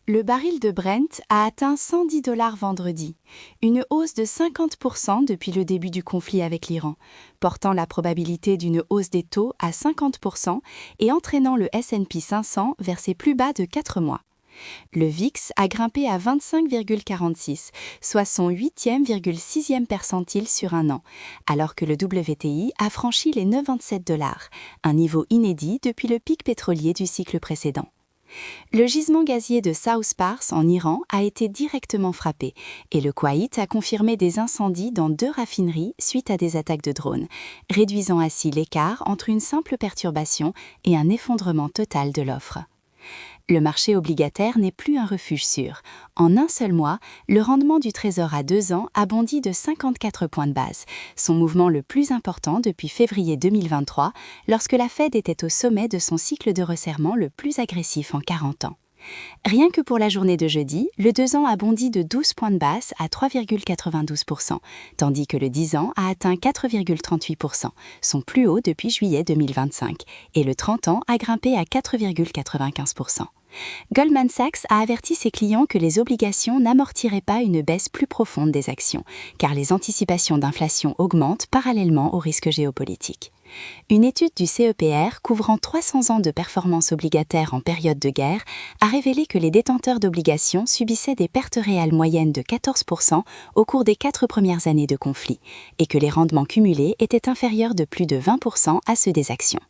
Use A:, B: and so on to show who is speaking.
A: Le baril de Brent a atteint 110 $ vendredi, une hausse de 50% depuis le début du conflit avec l'Iran, portant la probabilité d'une hausse des taux à 50% et entraînant le S&P 500 vers ses plus bas de 4 mois. Le VIX a grimpé à 25,46, soit son 8e,6e percentile sur un an, alors que le WTI a franchi les 9,27 $, un niveau inédit depuis le pic pétrolier du cycle précédent. Le gisement gazier de South Pars en Iran a été directement frappé et le Koweït a confirmé des incendies dans 2 raffineries suite à des attaques de drones, réduisant ainsi l'écart entre une simple perturbation et un effondrement total de l'offre. Le marché obligataire n'est plus un refuge sûr. En un seul mois, le rendement du Trésor à 2 ans a bondi de 54 points de base, son mouvement le plus important depuis février 2023, lorsque la Fed était au sommet de son cycle de resserrement le plus agressif en 40 ans. Rien que pour la journée de jeudi, le 2 ans a bondi de 12 points de base à 3,92%, tandis que le 10 ans a atteint 4,38%, son plus haut depuis juillet 2025, et le 30 ans a grimpé à 4,95%. Goldman Sachs a averti ses clients que les obligations n'amortiraient pas une baisse plus profonde des actions, car les anticipations d'inflation augmentent parallèlement aux risques géopolitiques. Une étude du CEPR couvrant 300 ans de performance obligataire en période de guerre a révélé que les détenteurs d'obligations subissaient des pertes réelles moyennes de 14% au cours des 4 premières années de conflit, et que les rendements cumulés étaient inférieurs de plus de 20% à ceux des actions.